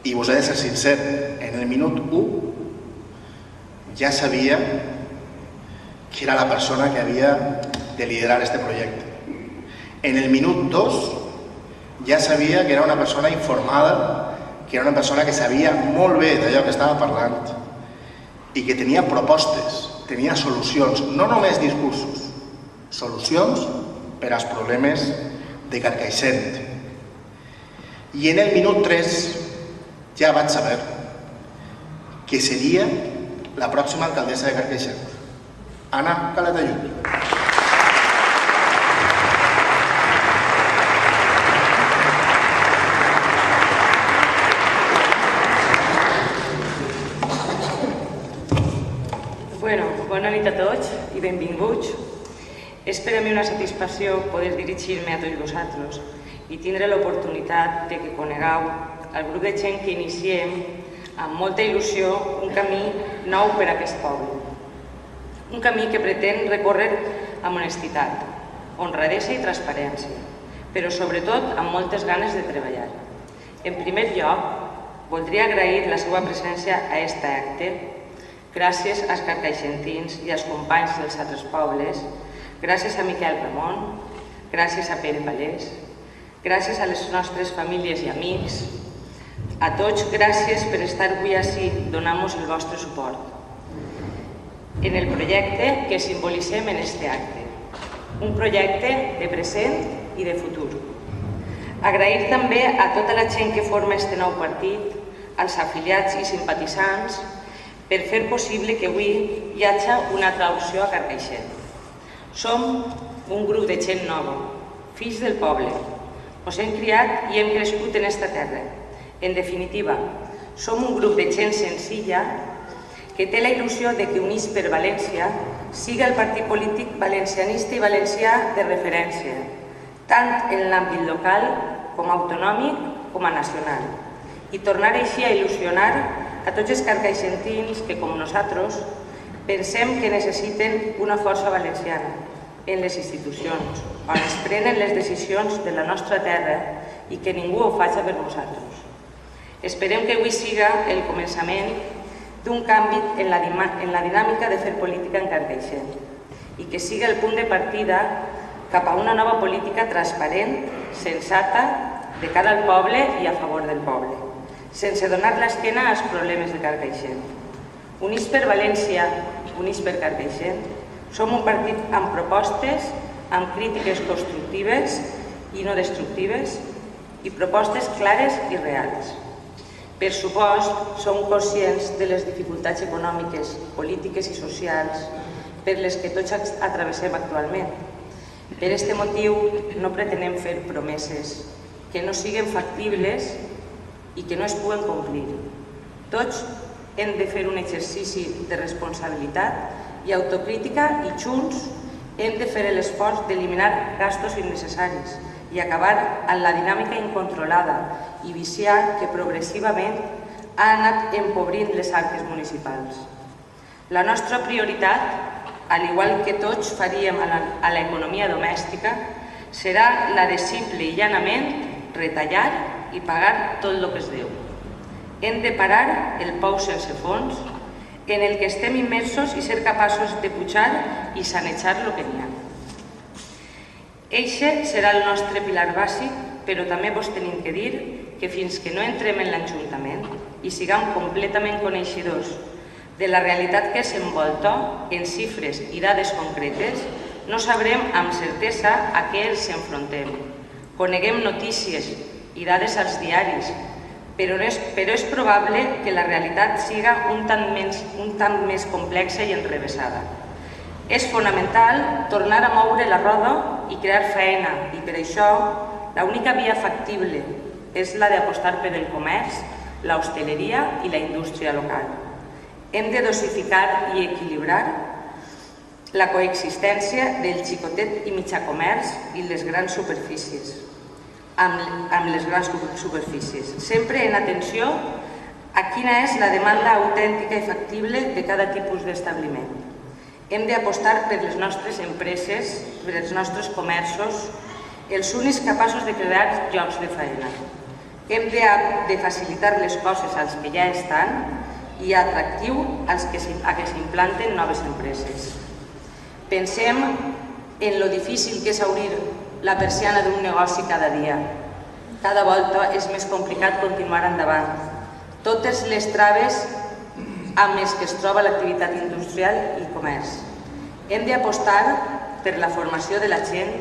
I vos he de ser sincer, en el minut 1 ja sabia que era la persona que havia de liderar este projecte. En el minut 2 ja sabia que era una persona informada, que era una persona que sabia molt bé d'allò que estava parlant i que tenia propostes, tenia solucions, no només discursos, solucions per als problemes de Carcaixent. I en el minut 3 ja vaig saber que seria la pròxima alcaldessa de Carcaixent, Anna Calatayud. Bona nit a tots i benvinguts. És per a mi una satisfacció poder dirigir-me a tots vosaltres i tindre l'oportunitat de que conegueu el grup de gent que iniciem amb molta il·lusió un camí nou per a aquest poble. Un camí que pretén recórrer amb honestitat, honradesa i transparència, però sobretot amb moltes ganes de treballar. En primer lloc, voldria agrair la seva presència a aquest acte gràcies als carcaixentins i als companys dels altres pobles, gràcies a Miquel Ramon, gràcies a Pere Palés, gràcies a les nostres famílies i amics. A tots, gràcies per estar avui ací, donant-nos el vostre suport en el projecte que simbolicem en aquest acte. Un projecte de present i de futur. Agrair també a tota la gent que forma este nou partit, als afiliats i simpatitzants, per fer possible que avui hi hagi una traducció a Carcaixent. Som un grup de gent nova, fills del poble. Ens hem criat i hem crescut en esta terra. En definitiva, som un grup de gent senzilla que té la il·lusió de que Units per València sigui el partit polític valencianista i valencià de referència, tant en l'àmbit local com autonòmic com a nacional, i tornar així a il·lusionar a tots els carcaixentins que, com nosaltres, pensem que necessiten una força valenciana en les institucions, on es prenen les decisions de la nostra terra i que ningú ho faci per nosaltres. Esperem que avui siga el començament d'un canvi en la dinàmica de fer política en Carcaixent i que siga el punt de partida cap a una nova política transparent, sensata, de cara al poble i a favor del poble, sense donar l'esquena als problemes de Carcaixent. Units per València, Units per Carcaixent, som un partit amb propostes, amb crítiques constructives i no destructives i propostes clares i reals. Per supost, som conscients de les dificultats econòmiques, polítiques i socials per les que tots atravessem actualment. Per aquest motiu, no pretenem fer promeses que no siguin factibles i que no es puguen complir. Tots hem de fer un exercici de responsabilitat i autocrítica i junts hem de fer l'esforç d'eliminar gastos innecessaris i acabar amb la dinàmica incontrolada i viciar que progressivament ha anat empobrint les arques municipals. La nostra prioritat, al igual que tots faríem a l'economia domèstica, serà la de simple i llanament retallar i pagar tot el que es deu. Hem de parar el pou sense fons en el que estem immersos i ser capaços de pujar i sanejar el que n'hi ha. Eixe serà el nostre pilar bàsic, però també vos tenim que dir que fins que no entrem en l'Ajuntament i siguem completament coneixedors de la realitat que s'envolta en xifres i dades concretes, no sabrem amb certesa a què ens enfrontem. Coneguem notícies i dades als diaris, però és probable que la realitat siga un tant més complexa i enrevessada. És fonamental tornar a moure la roda i crear feina, i per això l'única via factible és la d'apostar per el comerç, l'hostaleria i la indústria local. Hem de dosificar i equilibrar la coexistència del xicotet i mitjà comerç i les grans superfícies, sempre en atenció a quina és la demanda autèntica i factible de cada tipus d'establiment. Hem d'apostar per les nostres empreses, per els nostres comerços, els únics capaços de crear llocs de feina. Hem de facilitar les coses als que ja estan i atractiu a que s'implanten noves empreses. Pensem en lo difícil que és obrir la persiana d'un negoci cada dia. Cada volta és més complicat continuar endavant. Totes les traves amb les que es troba l'activitat industrial i comerç. Hem d'apostar per la formació de la gent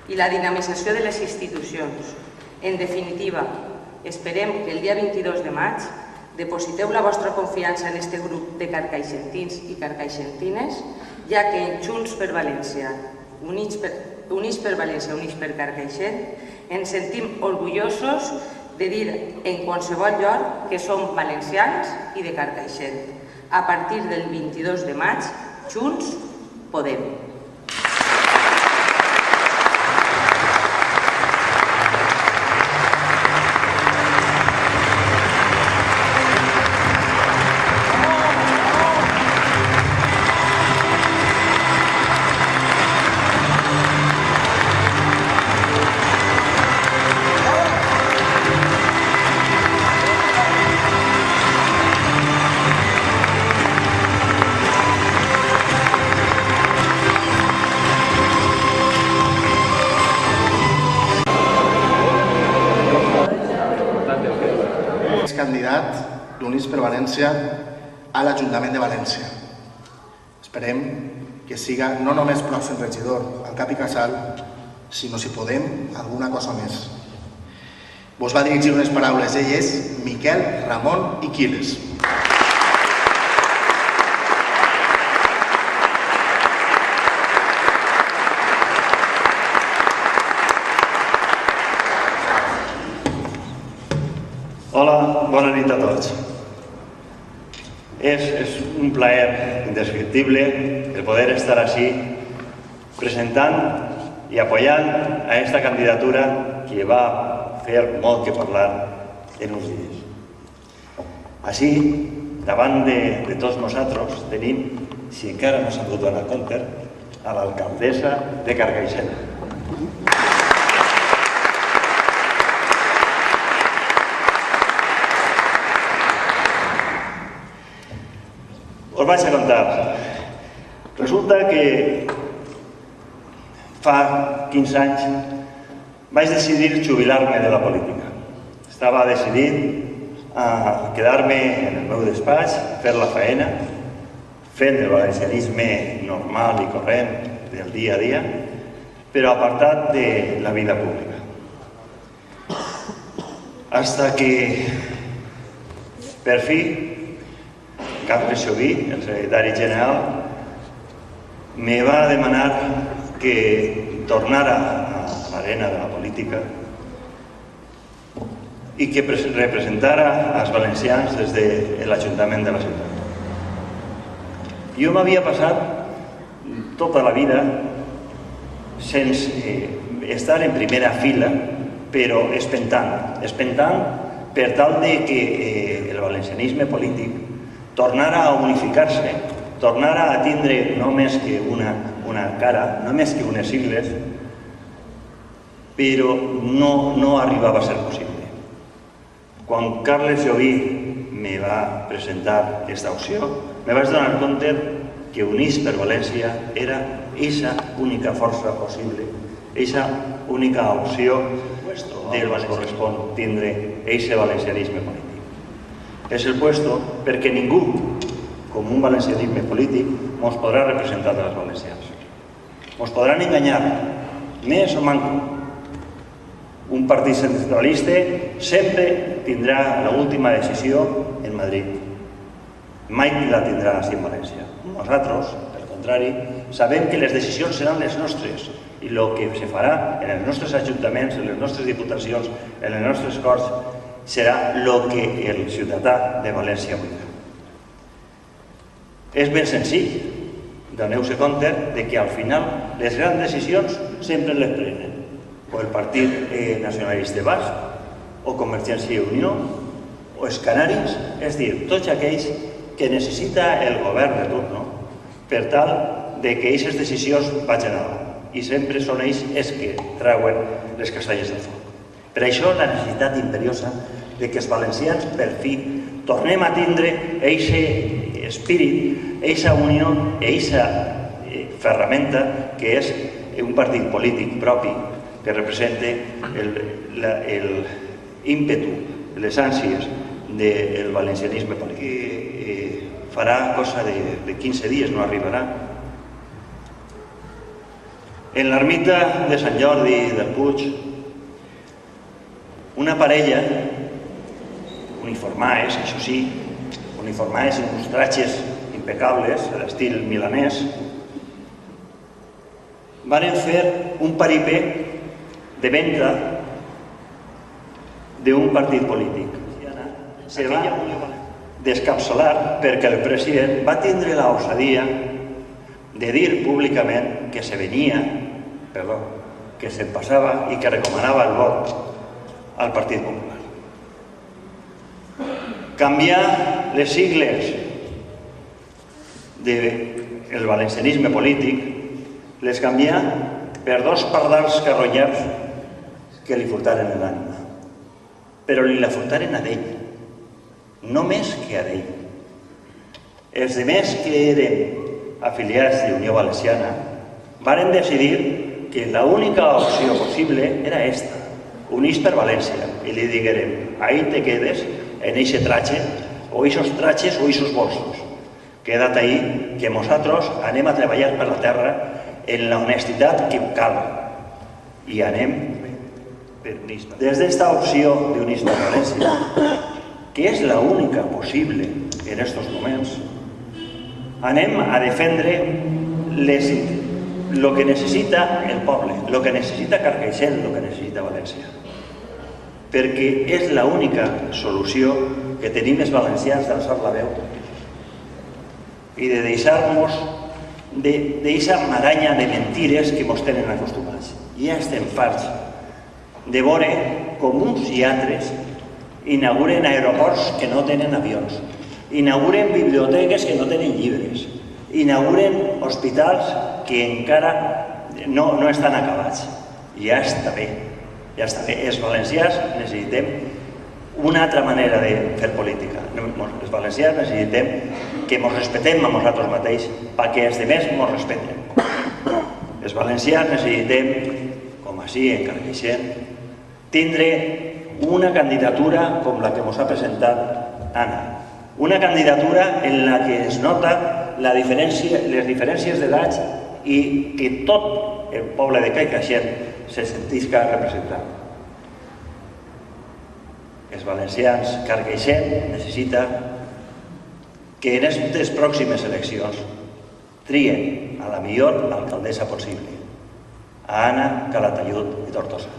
i la dinamització de les institucions. En definitiva, esperem que el dia 22 de maig depositeu la vostra confiança en este grup de carcaixentins i carcaixentines, ja que en Junts per València, Units per València, Units per Carcaixent, ens sentim orgullosos de dir en qualsevol lloc que som valencians i de Carcaixent. A partir del 22 de maig, Junts podem. Candidat d'Units per València a l'Ajuntament de València. Esperem que siga no només pròxim regidor al cap i casal, sinó, si podem, alguna cosa més. Vos va dirigir unes paraules, ell és Miquel Ramon Iquiles. Hola, bona nit a tots. És un plaer indescriptible el poder estar així presentant i apoyant a aquesta candidatura que va fer molt que parlar en uns dies. Així, davant de tots nosaltres, tenim, si encara no s'ha pogut donar compte, a l'alcaldessa de Carcaixent. Us vaig a contar. Resulta que fa 15 anys vaig decidir jubilar-me de la política. Estava decidit a quedar-me en el meu despatx, fer la feina, fent el valencianisme normal i corrent del dia a dia, però apartat de la vida pública. Hasta que, per fi, Carles Xoví, el secretari general, me va demanar que tornara a l'arena de la política i que representara als valencians des de l'Ajuntament de la ciutat. Jo m'havia passat tota la vida sense estar en primera fila, però espentant per tal de que el valencianisme polític tornara a unificar-se, tornara a tindre no més que una cara, no més que unes sigles, però no arribava a ser possible. Quan Carles Xoví me va presentar aquesta opció, me vaig donar compte que Units per València era aquesta única força possible, aquesta única opció del que correspon tindre aquest valencianisme polític. És el puesto perquè ningú, com un valencianisme polític, ens podrà representar als valencians. Ens podran enganyar, més o manco. Un partit centralista sempre tindrà l'última decisió en Madrid. Mai la tindrà així en València. Nosaltres, per contrari, sabem que les decisions seran les nostres i el que se farà en els nostres ajuntaments, en les nostres diputacions, en les nostres corts, serà el que el ciutadà de València vulgui. És ben senzill. Doneu-se compte que al final les grans decisions sempre les prenen o el Partit Nacionalista Basc o Convergència i Unió o els Canaris, és a dir, tots aquells que necessita el govern de turno per tal que aquestes decisions vagin endavant. I sempre són ells els que treuen les castanyes del foc. Per això la necessitat imperiosa de que els valencians, per fi, tornem a tindre aquest espírit, aquesta unió, aquesta ferramenta que és un partit polític propi que representa l'ímpetu, les ànsies del valencianisme polític. Farà cosa de 15 dies, no arribarà. En l'ermita de Sant Jordi del Puig, una parella, uniformades, això sí, uniformades amb uns tratges impecables, a l'estil milanès, van fer un paripé de venda d'un partit polític. Se va descapçalar perquè el president va tindre la osadia de dir públicament que se venia, que se passava i que recomanava el vot al Partit Popular. Canviar les sigles del valencianisme polític les canviar per dos pardals carronyers que li furtaren l'ànima. Però li la furtaren a ell, no més que a ell. Els demés que eren afiliats d'Unió Valenciana varen decidir que l'única opció possible era esta, Units per València, i li diguérem, ahí te quedes, en eixe tratge, o eixos tratges o eixos bolsos. Queda't ahí, que nosaltres anem a treballar per la terra en la honestitat que cal. I anem des d'esta opció d'Units per València, que és l'única possible en aquests moments, anem a defendre el que necessita el poble, el que necessita Carcaixent, el que necessita València. Perquè és l'única solució que tenim els valencians d'alçar la veu i de deixar-nos d'aquesta maranya de mentires que ens tenen acostumats. Ja estem farts de veure com uns i altres inauguren aeroports que no tenen avions, inauguren biblioteques que no tenen llibres, inauguren hospitals que encara no estan acabats. Ja està bé, ja està bé. Els valencians necessitem una altra manera de fer política. Els valencians necessitem que ens respetem a nosaltres mateixos perquè els altres ens respeten. Els valencians necessitem, com així en Carcaixent, tindre una candidatura com la que ens ha presentat Anna. Una candidatura en la que es nota les diferències d'edats i que tot el poble de Carcaixent se sentisca representat. Els valencians, Carcaixent necessita que en aquestes pròximes eleccions trien a la millor alcaldessa possible, a Anna Calatayud i Tortosa.